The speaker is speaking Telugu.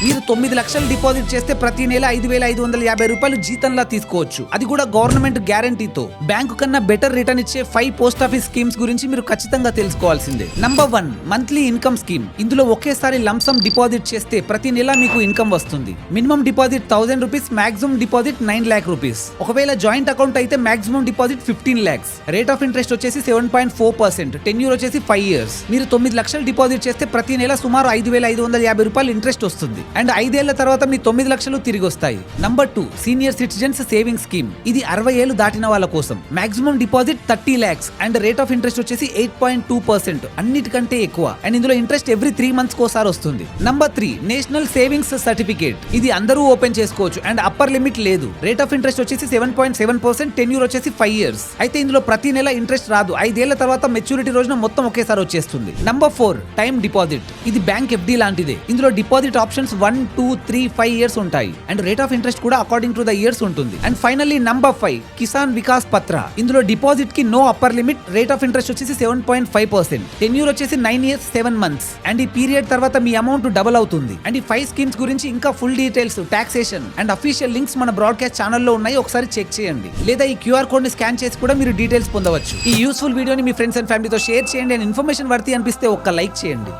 మీరు 9 లక్షలు డిపాజిట్ చేస్తే ప్రతి నెల 5,550 రూపాయలు జీతంలా తీసుకోవచ్చు. అది కూడా గవర్నమెంట్ గ్యారంటీతో. బ్యాంకు కన్నా బెటర్ రిటర్న్ ఇచ్చే 5 పోస్ట్ ఆఫీస్ స్కీమ్స్ గురించి మీరు ఖచ్చితంగా తెలుసుకోవాల్సిందే. Number 1 monthly income scheme. ఇందులో ఒకేసారి లంసమ్ డిపాజిట్ చేస్తే ప్రతి నెల మీకు ఇన్కమ్ వస్తుంది. Minimum deposit 1000 rupees, maximum deposit 9 lakh rupees. ఒకవేళ జాయింట్ అకౌంట్ అయితే maximum deposit 15 lakhs. Rate of interest వచ్చేసి 7.4%. టెన్యూర్ వచ్చేసి 5 years. మీరు 9 లక్షలు డిపాజిట్ చేస్తే ప్రతి నెల సుమారు 5,550 రూపాయలు ఇంట్రెస్ట్ వస్తుంది. అండ్ 5 ఏళ్ల తర్వాత మీ 9 లక్షలు తిరిగి వస్తాయి. Number 2 senior citizens saving scheme. ఇది 60 ఏళ్లు దాటిన వాళ్ళ కోసం. Maximum deposit 30 lakhs and rate of interest వచ్చేసి 8.2%. అన్నిటికంటే ఎక్కువ. అండ్ ఇందులో ఇంట్రెస్ట్ ఎవ్రీ 3 months కోసారి వస్తుంది. Number 3 national savings certificate. ఇది అందరూ ఓపెన్ చేసుకోవచ్చు అండ్ అప్పర్ లిమిట్ లేదు. రేట్ ఆఫ్ ఇంట్రెస్ట్ వచ్చేసి 7.7%. టెన్యూర్ వచ్చేసి 5 years. అయితే ఇందులో ప్రతి నెల ఇంట్రెస్ట్ రాదు. 5 ఏళ్ల తర్వాత మెచ్యూరిటీ రోజున మొత్తం ఒకేసారి వచ్చేస్తుంది. Number 4 time deposit. ఇది బ్యాంక్ ఎఫ్డి లాంటిదే. ఇందులో డిపాజిట్ ఆప్షన్స్ 1, 2, 3, 5 years ఉంటాయి. అండ్ రేట్ ఆఫ్ ఇంట్రెస్ట్ కూడా అకార్డింగ్ టు ద ఇయర్స్ ఉంటుంది. And finally number 5 Kisan Vikas Patra. ఇందులో డిపాజిట్ కి no upper limit. Rate of interest వచ్చేసి 7.5%. టెన్యూర్ వచ్చేసి 9 years 7 months. అండ్ ఈ పీరియడ్ తర్వాత మీ అమౌంట్ డబుల్ అవుతుంది. అండ్ ఈ 5 స్కీమ్స్ గురించి ఇంకా full details, taxation and official links మన బ్రాడ్కాస్ట్ ఛానల్లో ఉన్నాయి. ఒకసారి చెక్ చేయండి. లేదా ఈ క్యూఆర్ కోడ్ ని స్కాన్ చేసి కూడా మీరు డీటెయిల్స్ పొందవచ్చు. ఈ యూస్ఫుల్ వీడియోని మీ ఫ్రెండ్స్ అండ్ ఫ్యామిలీతో షేర్ చేయండి. అండ్ ఇన్ఫర్మేషన్ వర్తి అనిపిస్తే ఒక్క లైక్ చేయండి.